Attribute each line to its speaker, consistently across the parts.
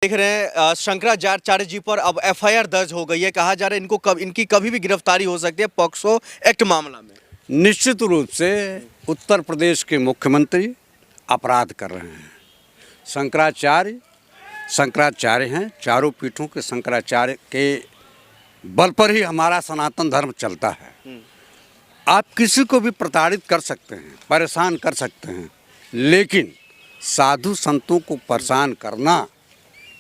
Speaker 1: देख रहे हैं शंकराचार्य जी पर अब एफआईआर दर्ज हो गई है। कहा जा रहा है इनकी कभी भी गिरफ्तारी हो सकती है पॉक्सो एक्ट मामला में।
Speaker 2: निश्चित रूप से उत्तर प्रदेश के मुख्यमंत्री अपराध कर रहे हैं। शंकराचार्य हैं, चारों पीठों के शंकराचार्य के बल पर ही हमारा सनातन धर्म चलता है। आप किसी को भी प्रताड़ित कर सकते हैं, परेशान कर सकते हैं, लेकिन साधु संतों को परेशान करना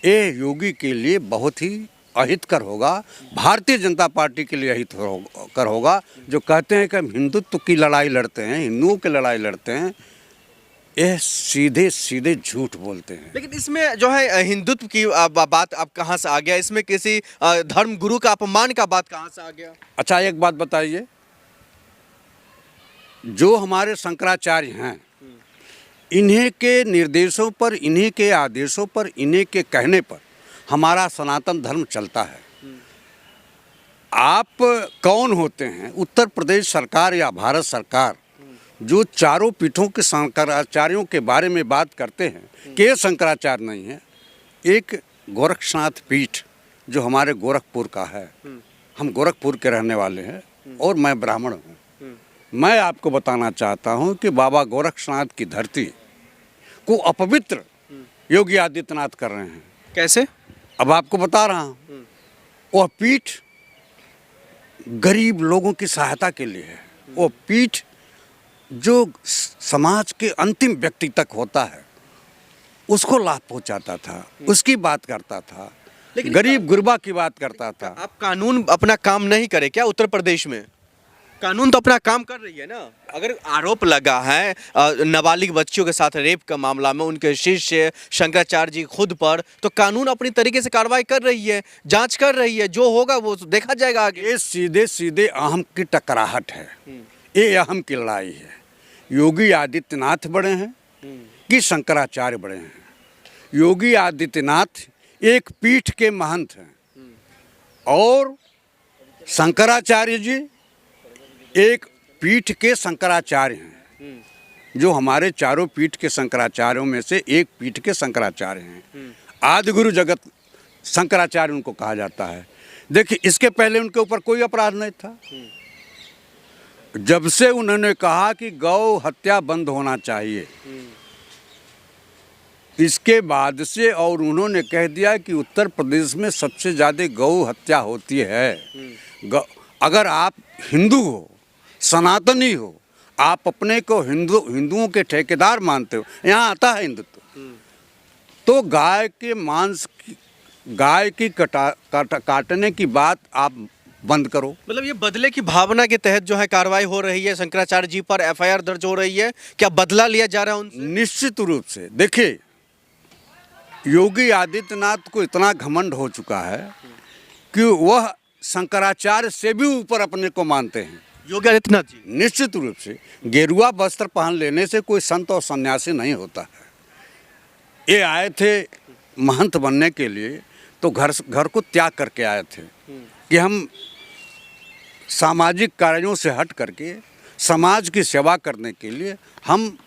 Speaker 2: ये योगी के लिए बहुत ही अहितकर होगा। भारतीय जनता पार्टी के लिए अहितकर होगा। जो कहते हैं कि हम हिंदुत्व की लड़ाई लड़ते हैं, हिंदुओं की लड़ाई लड़ते हैं, ये सीधे सीधे झूठ बोलते हैं।
Speaker 1: लेकिन इसमें जो है हिंदुत्व की बात अब कहाँ से आ गया? इसमें किसी धर्म गुरु का अपमान का बात कहाँ से आ गया?
Speaker 2: अच्छा, एक बात बताइए, जो हमारे शंकराचार्य हैं, इन्हीं के निर्देशों पर, इन्हीं के आदेशों पर, इन्हीं के कहने पर हमारा सनातन धर्म चलता है। आप कौन होते हैं? उत्तर प्रदेश सरकार या भारत सरकार जो चारों पीठों के शंकराचार्यों के बारे में बात करते हैं कि ये शंकराचार्य नहीं है। एक गोरक्षनाथ पीठ जो हमारे गोरखपुर का है, हम गोरखपुर के रहने वाले हैं और मैं ब्राह्मण हूँ। मैं आपको बताना चाहता हूँ कि बाबा गोरक्षनाथ की धरती को अपवित्र योगी आदित्यनाथ कर रहे हैं।
Speaker 1: कैसे?
Speaker 2: अब आपको बता रहा हूँ। वह पीठ गरीब लोगों की सहायता के लिए है। वो पीठ जो समाज के अंतिम व्यक्ति तक होता है उसको लाभ पहुंचाता था, उसकी बात करता था, लेकिन गरीब गुरबा की बात करता था।
Speaker 1: आप कानून अपना काम नहीं करे क्या? उत्तर प्रदेश में कानून तो अपना काम कर रही है ना। अगर आरोप लगा है नाबालिग बच्चियों के साथ रेप का मामला में उनके शिष्य शंकराचार्य जी खुद पर, तो कानून अपनी तरीके से कार्रवाई कर रही है, जांच कर रही है, जो होगा वो देखा जाएगा आगे।
Speaker 2: ये सीधे सीधे अहम की टकराहट है, ये अहम की लड़ाई है। योगी आदित्यनाथ बड़े हैं कि शंकराचार्य बड़े हैं? योगी आदित्यनाथ एक पीठ के महंत हैं और शंकराचार्य जी एक पीठ के शंकराचार्य हैं, जो हमारे चारों पीठ के शंकराचार्यों में से एक पीठ के शंकराचार्य हैं। आदि गुरु जगत शंकराचार्य उनको कहा जाता है। देखिए, इसके पहले उनके ऊपर कोई अपराध नहीं था। जब से उन्होंने कहा कि गौ हत्या बंद होना चाहिए, इसके बाद से, और उन्होंने कह दिया कि उत्तर प्रदेश में सबसे ज़्यादा गौ हत्या होती है। अगर आप हिंदू हो, सनातनी हो, आप अपने को हिंदुओं के ठेकेदार मानते हो, यहाँ आता है हिंदुत्व, तो गाय के मांस गाय की काटने की बात आप बंद करो।
Speaker 1: मतलब ये बदले की भावना के तहत जो है कार्रवाई हो रही है, शंकराचार्य जी पर एफआईआर दर्ज हो रही है, क्या बदला लिया जा रहा है उनसे?
Speaker 2: निश्चित रूप से। देखिए, योगी आदित्यनाथ को इतना घमंड हो चुका है कि वह शंकराचार्य से भी ऊपर अपने को मानते हैं।
Speaker 1: योगी आदित्यनाथ जी
Speaker 2: निश्चित रूप से गेरुआ वस्त्र पहन लेने से कोई संत और सन्यासी नहीं होता है। ये आए थे महंत बनने के लिए, तो घर को त्याग करके आए थे कि हम सामाजिक कार्यों से हट करके समाज की सेवा करने के लिए हम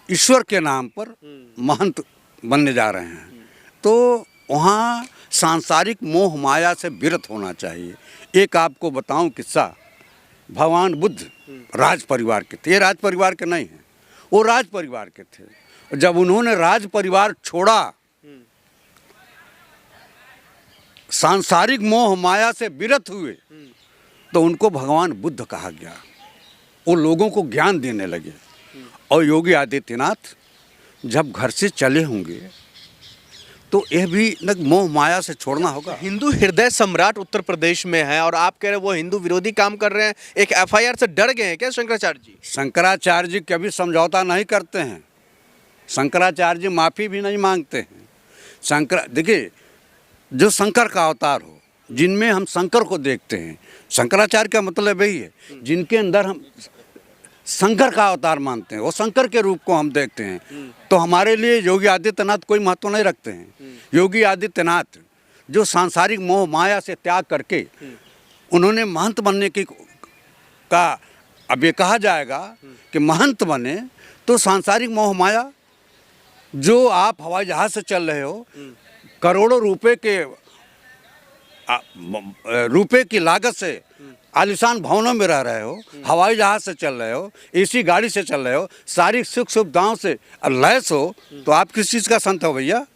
Speaker 2: ईश्वर के नाम पर महंत बनने जा रहे हैं। तो वहाँ सांसारिक मोह माया से विरत होना चाहिए। एक आपको बताऊं किस्सा। भगवान बुद्ध राज परिवार के थे। ये राज परिवार के नहीं हैं, वो राज परिवार के थे। जब उन्होंने राज परिवार छोड़ा, सांसारिक मोह माया से विरत हुए, तो उनको भगवान बुद्ध कहा गया। वो लोगों को ज्ञान देने लगे। और योगी आदित्यनाथ जब घर से चले होंगे तो यह भी मोह माया से छोड़ना होगा।
Speaker 1: हिंदू हृदय सम्राट उत्तर प्रदेश में है और आप कह रहे हैं वो हिंदू विरोधी काम कर रहे हैं। एक एफआईआर से डर गए हैं क्या शंकराचार्य जी?
Speaker 2: शंकराचार्य जी कभी समझौता नहीं करते हैं। शंकराचार्य जी माफ़ी भी नहीं मांगते हैं। देखिए, जो शंकर का अवतार हो, जिनमें हम शंकर को देखते हैं, शंकराचार्य का मतलब यही है, जिनके अंदर हम शंकर का अवतार मानते हैं, वो शंकर के रूप को हम देखते हैं। तो हमारे लिए योगी आदित्यनाथ कोई महत्व नहीं रखते हैं। योगी आदित्यनाथ जो सांसारिक मोह माया से त्याग करके उन्होंने महंत बनने की का, अब ये कहा जाएगा कि महंत बने तो सांसारिक मोह माया जो आप हवाई जहाज़ से चल रहे हो, करोड़ों रुपए की लागत से आलीशान भवनों में रह रहे हो, हवाई जहाज से चल रहे हो, एसी गाड़ी से चल रहे हो, सारी सुख सुविधाओं से लैस हो, तो आप किस चीज का संत हो भैया?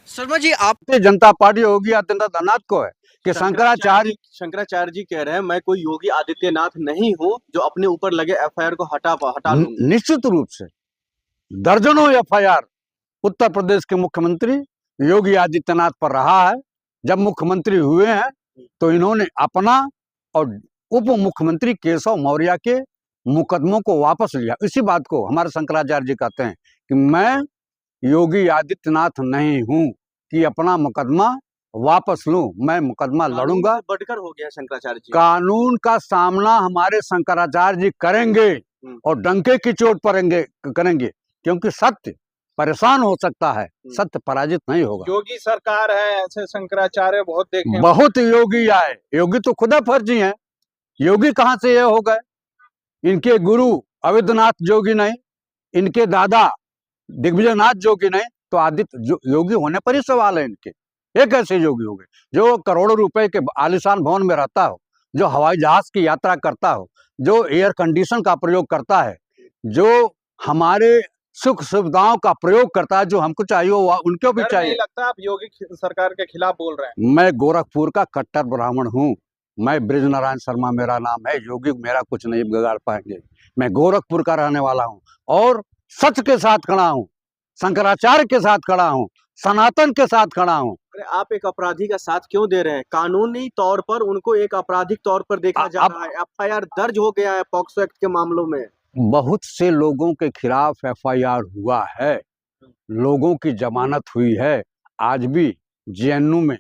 Speaker 1: शर्मा जी, आप
Speaker 2: भारतीय जनता पार्टी योगी आदित्यनाथ को है कि
Speaker 1: शंकराचार्य जी कह रहे हैं मैं कोई योगी आदित्यनाथ नहीं हूँ जो अपने ऊपर लगे एफआईआर को हटा लूंगा।
Speaker 2: निश्चित रूप से दर्जनों एफआईआर उत्तर प्रदेश के मुख्यमंत्री योगी आदित्यनाथ पर रहा है। जब मुख्यमंत्री हुए हैं तो इन्होंने अपना और उप मुख्यमंत्री केशव मौर्य के मुकदमों को वापस लिया। इसी बात को हमारे शंकराचार्य जी कहते हैं कि मैं योगी आदित्यनाथ नहीं हूं कि अपना मुकदमा वापस लूं, मैं मुकदमा लड़ूंगा।
Speaker 1: बढ़कर हो गया शंकराचार्य जी।
Speaker 2: कानून का सामना हमारे शंकराचार्य जी करेंगे और डंके की चोट पर करेंगे, क्योंकि सत्य परेशान हो सकता है, सत्य पराजित नहीं होगा।
Speaker 3: योगी सरकार है, ऐसे शंकराचार्य बहुत देखे,
Speaker 2: बहुत योगी आए, योगी तो खुदा फर्जी हैं। योगी कहाँ से ये हो गए? इनके गुरु अविद्यनाथ जोगी नहीं, इनके दादा दिग्विजयनाथ जोगी नहीं, तो आदित्य योगी होने पर ही सवाल है इनके। ये कैसे योगी हो गए? जो करोड़ों रुपए के आलीशान भवन में रहता हो, जो हवाई जहाज की यात्रा करता हो, जो एयर कंडीशन का प्रयोग करता है, जो हमारे सुख सुविधाओं का प्रयोग करता है, जो हमको चाहिए वो उनको भी चाहिए।
Speaker 3: नहीं लगता आप योगी सरकार के खिलाफ बोल रहे हैं?
Speaker 2: मैं गोरखपुर का कट्टर ब्राह्मण हूँ, मैं बृजनारायण शर्मा मेरा नाम है। योगी मेरा कुछ नहीं बिगाड़ पाएंगे। मैं गोरखपुर का रहने वाला हूँ और सच के साथ खड़ा हूँ, शंकराचार्य के साथ खड़ा हूँ, सनातन के साथ खड़ा हूँ।
Speaker 1: अरे आप एक अपराधी का साथ क्यों दे रहे हैं? कानूनी तौर पर उनको एक आपराधिक तौर पर देखा जा रहा है। एफआईआर दर्ज हो गया है पॉक्सो एक्ट के मामलों में।
Speaker 2: बहुत से लोगों के खिलाफ एफआईआर हुआ है, लोगों की जमानत हुई है। आज भी जेएनयू में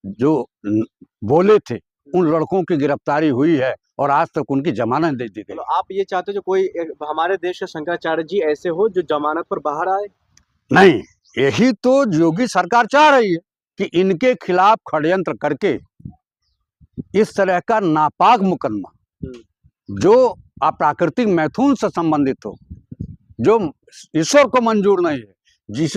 Speaker 2: जो बोले थे उन लड़कों की गिरफ्तारी हुई है और आज तक उनकी जमानत दे दी गई।
Speaker 1: आप ये चाहते हो जो कोई हमारे देश के शंकराचार्य जी ऐसे हो जो जमानत पर बाहर आए?
Speaker 2: नहीं, यही तो योगी सरकार चाह रही है कि इनके खिलाफ षड्यंत्र करके इस तरह का नापाक मुकदमा जो अप्राकृतिक मैथुन से संबंधित हो, जो ईश्वर को मंजूर नहीं है,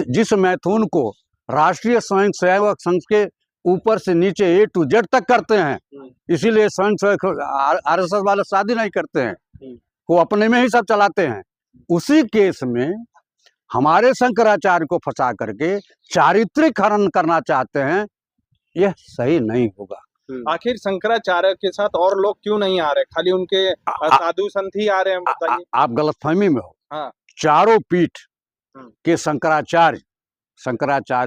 Speaker 2: जिस मैथुन को राष्ट्रीय स्वयं सेवक संघ के ऊपर से नीचे ए टू जेड तक करते हैं, इसीलिए स्वयं सेवक आरएसएस वाले शादी नहीं करते हैं, वो अपने में ही सब चलाते हैं। उसी केस में हमारे शंकराचार्य को फंसा करके चारित्रिक हनन करना चाहते हैं, यह सही नहीं होगा।
Speaker 3: आखिर शंकराचार्य के साथ और लोग क्यों नहीं आ रहे? खाली उनके साधु संत ही आ रहे हैं, बताइए।
Speaker 2: आप गलतफहमी में हो।
Speaker 3: हाँ।
Speaker 2: चारों पीठ के शंकराचार्य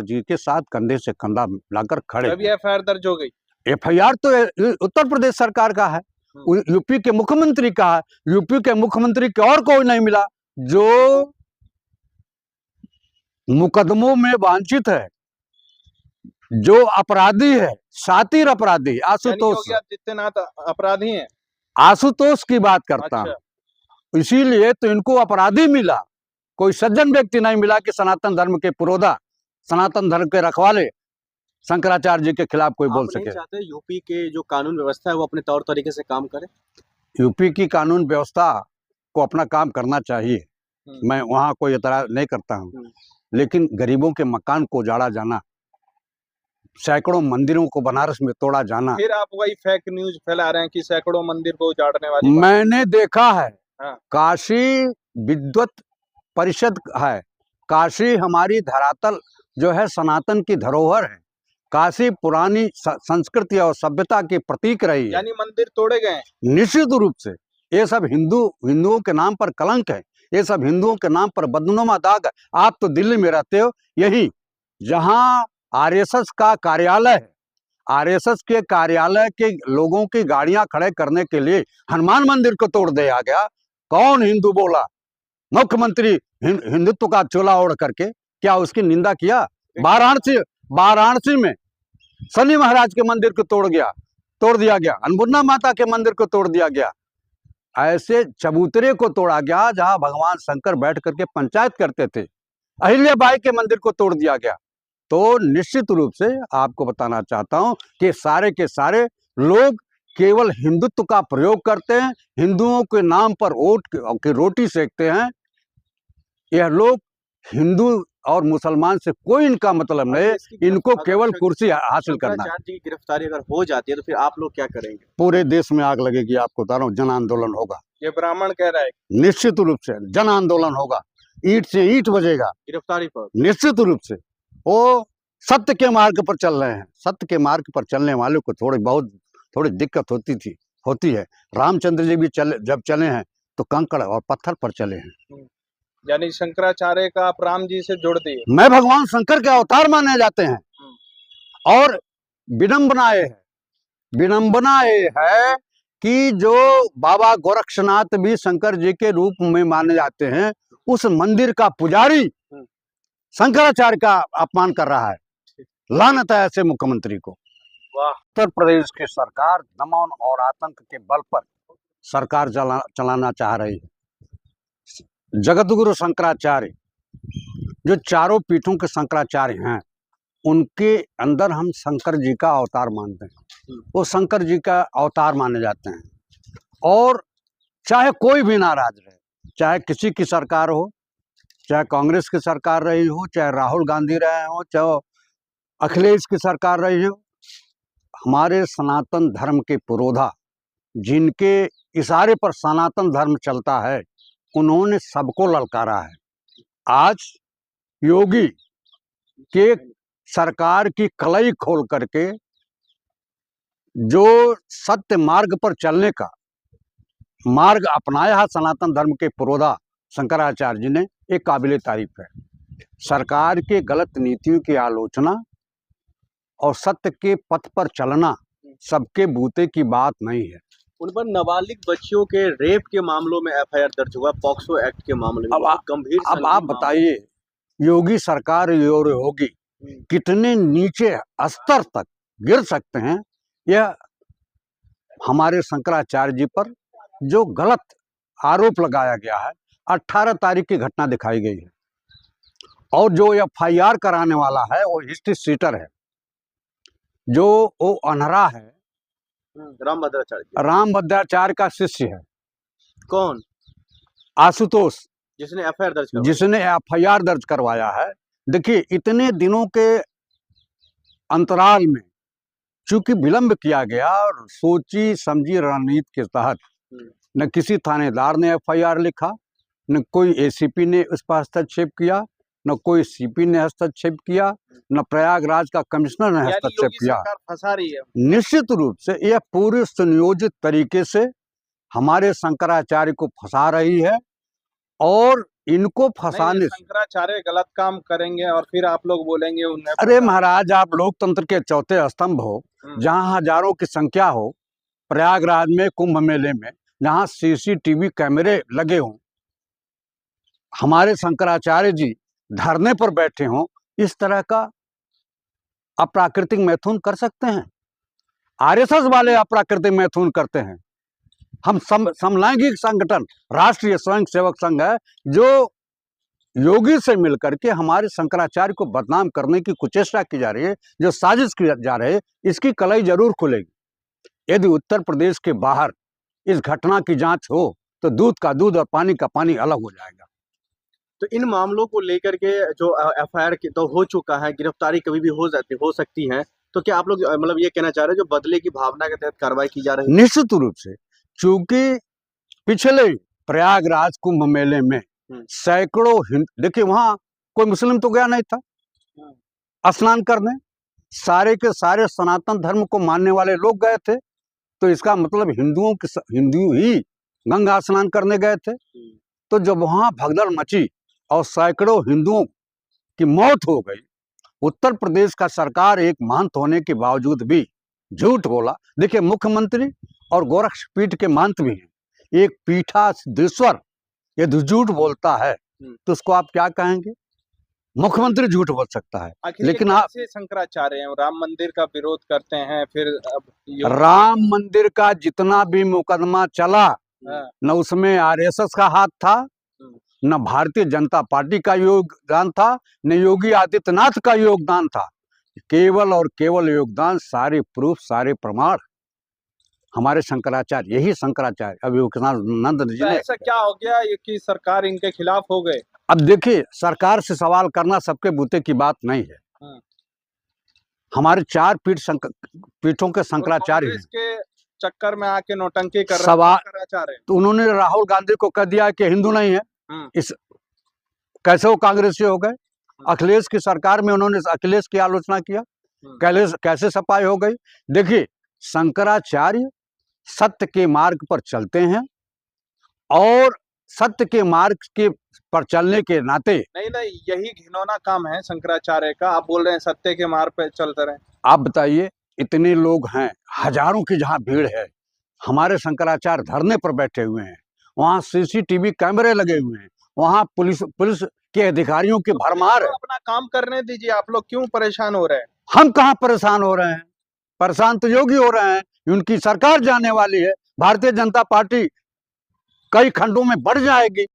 Speaker 2: जी के साथ कंधे से कंधा मिलाकर खड़े।
Speaker 3: अभी एफआईआर दर्ज हो गई।
Speaker 2: एफआईआर तो उत्तर प्रदेश सरकार का है, यूपी के मुख्यमंत्री का है। यूपी के मुख्यमंत्री के और कोई नहीं मिला जो मुकदमों में वांछित है, जो अपराधी है, शातिर अपराधी आशुतोष।
Speaker 3: आदित्यनाथ अपराधी हैं?
Speaker 2: आशुतोष की बात करता हूं। इसीलिए तो इनको अपराधी मिला, कोई सज्जन व्यक्ति नहीं मिला कि सनातन धर्म के पुरोधा, सनातन धर्म के रखवाले शंकराचार्य जी के खिलाफ कोई बोल सके।
Speaker 1: चाहते यूपी के जो कानून व्यवस्था है वो अपने तौर तरीके से काम करे?
Speaker 2: यूपी की कानून व्यवस्था को अपना काम करना चाहिए, मैं वहां कोई एतराज नहीं करता हूं, लेकिन गरीबों के मकान को उजाड़ा जाना, सैकड़ों मंदिरों को बनारस में तोड़ा जाना,
Speaker 3: फिर आप वही फेक न्यूज फैला रहे हैं कि सैकड़ों मंदिर को उजाड़ने वाली।
Speaker 2: मैंने देखा है।
Speaker 3: हाँ।
Speaker 2: काशी विद्वत परिषद है, काशी हमारी धरातल जो है सनातन की धरोहर है, काशी पुरानी संस्कृति और सभ्यता की प्रतीक रही है।
Speaker 3: यानी मंदिर तोड़े गए?
Speaker 2: निश्चित रूप से ये सब हिंदुओं के नाम पर कलंक है, ये सब हिंदुओं के नाम पर बदनुमा दाग है। आप तो दिल्ली में रहते हो, यही जहां आरएसएस का कार्यालय है, आरएसएस के कार्यालय के लोगों की गाड़ियां खड़े करने के लिए हनुमान मंदिर को तोड़ दिया गया। कौन हिंदू बोला? मुख्यमंत्री हिंदुत्व का चोला ओढ़ करके क्या उसकी निंदा किया? वाराणसी में शनि महाराज के मंदिर को तोड़ दिया गया, अन्नपूर्णा माता के मंदिर को तोड़ दिया गया। ऐसे चबूतरे को तोड़ा गया जहां भगवान शंकर बैठ करके पंचायत करते थे। अहिल्याबाई के मंदिर को तोड़ दिया गया। तो निश्चित रूप से आपको बताना चाहता हूं कि सारे के सारे लोग केवल हिंदुत्व का प्रयोग करते हैं, हिंदुओं के नाम पर ओट की रोटी सेकते हैं। यह लोग हिंदू और मुसलमान से कोई इनका मतलब नहीं,
Speaker 1: इसकी
Speaker 2: इनको
Speaker 1: अगर
Speaker 2: केवल कुर्सी हासिल करना है।
Speaker 1: शंकराचार्य जी की गिरफ्तारी अगर हो जाती है तो फिर आप लोग क्या करेंगे?
Speaker 2: पूरे देश में आग लगेगी, आपको बता रहा हूँ, जन आंदोलन होगा,
Speaker 3: ये ब्राह्मण कह रहा है
Speaker 2: निश्चित रूप से जन आंदोलन होगा, ईंट से ईंट बजेगा,
Speaker 1: गिरफ्तारी पर
Speaker 2: निश्चित रूप से। वो सत्य के मार्ग पर चल रहे हैं, सत्य के मार्ग पर चलने वालों को थोड़ी दिक्कत होती है। रामचंद्र जी भी जब चले हैं तो कंकड़ और पत्थर पर चले हैं।
Speaker 3: यानी शंकराचार्य का आप राम जी से जोड़ दिए।
Speaker 2: मैं भगवान शंकर के अवतार माने जाते हैं और विडंबना ये है कि जो बाबा गोरक्षनाथ भी शंकर जी के रूप में माने जाते हैं, उस मंदिर का पुजारी शंकराचार्य का अपमान कर रहा है। लानत है ऐसे मुख्यमंत्री को।
Speaker 3: वाह।
Speaker 2: उत्तर प्रदेश की सरकार दमन और आतंक के बल पर सरकार चलाना चाह रही है। जगतगुरु शंकराचार्य जो चारों पीठों के शंकराचार्य हैं, उनके अंदर हम शंकर जी का अवतार मानते हैं, वो शंकर जी का अवतार माने जाते हैं। और चाहे कोई भी नाराज रहे, चाहे किसी की सरकार हो, चाहे कांग्रेस की सरकार रही हो, चाहे राहुल गांधी रहे हो, चाहे अखिलेश की सरकार रही हो, हमारे सनातन धर्म के पुरोधा, जिनके इशारे पर सनातन धर्म चलता है, उन्होंने सबको ललकारा है। आज योगी के सरकार की कलई खोल करके जो सत्य मार्ग पर चलने का मार्ग अपनाया है सनातन धर्म के पुरोधा शंकराचार्य जी ने, एक काबिले तारीफ है। सरकार के गलत नीतियों की आलोचना और सत्य के पथ पर चलना सबके बूते की बात नहीं है।
Speaker 1: उन पर नाबालिग बच्चियों के रेप के मामलों में एफआईआर दर्ज हुआ, पॉक्सो एक्ट के मामले में।
Speaker 2: अब
Speaker 1: गंभीर
Speaker 2: अब आप बताइए, योगी सरकार और योगी कितने नीचे स्तर तक गिर सकते हैं। यह हमारे शंकराचार्य जी पर जो गलत आरोप लगाया गया है, 18 तारीख की घटना दिखाई गई है, और जो एफआईआर कराने वाला है वो हिस्ट्री सीटर है, जो वो अनहरा है, रामभद्राचार्य का शिष्य है।
Speaker 1: कौन?
Speaker 2: आशुतोष,
Speaker 1: जिसने
Speaker 2: एफआईआर दर्ज करवाया है। देखिए, इतने दिनों के अंतराल में चूंकि विलंब किया गया और सोची समझी रणनीति के तहत न किसी थानेदार ने एफआईआर लिखा, न कोई एसीपी ने उस पर हस्तक्षेप किया, न कोई सीपी ने हस्तक्षेप किया, न प्रयागराज का कमिश्नर ने हस्तक्षेप किया।
Speaker 3: फंसा रही है।
Speaker 2: निश्चित रूप से यह पूरे सुनियोजित तरीके से हमारे शंकराचार्य को फंसा रही है, और इनको फंसाने से
Speaker 3: शंकराचार्य गलत काम करेंगे और फिर आप लोग बोलेंगे उन्हें।
Speaker 2: अरे महाराज, आप लोकतंत्र के चौथे स्तंभ हो, जहां हजारों की संख्या हो, प्रयागराज में कुंभ मेले में जहां सीसीटीवी कैमरे लगे हों, हमारे शंकराचार्य जी धरने पर बैठे हों, इस तरह का अप्राकृतिक मैथुन कर सकते हैं? आरएसएस वाले अप्राकृतिक मैथुन करते हैं। हम समलैंगिक संगठन राष्ट्रीय स्वयं सेवक संघ है, जो योगी से मिलकर के हमारे शंकराचार्य को बदनाम करने की कुचेष्टा की जा रही है, जो साजिश की जा रही है, इसकी कलई जरूर खुलेगी। यदि उत्तर प्रदेश के बाहर इस घटना की जांच हो तो दूध का दूध और पानी का पानी अलग हो जाएगा।
Speaker 1: तो इन मामलों को लेकर के जो एफआईआर तो हो चुका है, गिरफ्तारी कभी भी हो सकती है, तो क्या आप लोग मतलब ये कहना चाह रहे हैं जो बदले की भावना के तहत कार्रवाई की जा रही है?
Speaker 2: निश्चित रूप से, क्योंकि पिछले प्रयागराज कुंभ मेले में सैकड़ों देखिए, वहां कोई मुस्लिम तो गया नहीं था स्नान करने, सारे के सारे सनातन धर्म को मानने वाले लोग गए थे। तो इसका मतलब हिंदू ही गंगा स्नान करने गए थे। तो जब वहां भगदड़ मची और सैकड़ों हिंदुओं की मौत हो गई, उत्तर प्रदेश का सरकार एक महंत होने के बावजूद भी झूठ बोला। देखिए, मुख्यमंत्री और गोरक्ष पीठ के महंत भी हैं। एक पीठाधीश्वर यदि झूठ बोलता है तो उसको आप क्या कहेंगे? मुख्यमंत्री झूठ बोल सकता है, लेकिन आप
Speaker 3: शंकराचार्य हैं, राम मंदिर का विरोध करते हैं, फिर
Speaker 2: राम मंदिर का जितना भी मुकदमा चला, न उसमें आरएसएस का हाथ था, न भारतीय जनता पार्टी का योगदान था, न योगी आदित्यनाथ का योगदान था। केवल और केवल योगदान, सारे प्रूफ, सारे प्रमाण हमारे शंकराचार्य, यही शंकराचार्य अभियोगानंद जी ने।
Speaker 3: ऐसा क्या हो गया कि सरकार इनके खिलाफ हो गए?
Speaker 2: अब देखिए, सरकार से सवाल करना सबके बूते की बात नहीं है।
Speaker 3: हाँ।
Speaker 2: हमारे 4 पीठों के शंकराचार्य हैं।
Speaker 3: कांग्रेस के चक्कर में आके नौटंकी कर रहे हैं
Speaker 2: सवाल
Speaker 3: शंकराचार्य।
Speaker 2: तो उन्होंने राहुल गांधी को कह दिया कि हिंदू नहीं है।
Speaker 3: हाँ।
Speaker 2: इस कैसे वो कांग्रेसी हो गए? अखिलेश की सरकार में उन्होंने अखिलेश की आलोचना किया, कैसे सफाई हो गई? देखिए, शंकराचार्य सत्य के मार्ग पर चलते हैं और सत्य के मार्ग के पर चलने के नाते
Speaker 3: नहीं नहीं, यही घिनौना काम है शंकराचार्य का। आप बोल रहे हैं सत्य के मार्ग पे चलते रहे।
Speaker 2: आप बताइए, इतने लोग हैं, हजारों की जहाँ भीड़ है, हमारे शंकराचार्य धरने पर बैठे हुए हैं, वहाँ सीसीटीवी कैमरे लगे हुए हैं, वहाँ पुलिस के अधिकारियों की भरमार है।
Speaker 3: अपना काम करने दीजिए, आप लोग क्यों परेशान हो रहे हैं?
Speaker 2: हम कहाँ परेशान हो रहे हैं? परेशान तो योगी हो रहे हैं। उनकी सरकार जाने वाली है, भारतीय जनता पार्टी कई खंडों में बढ़ जाएगी।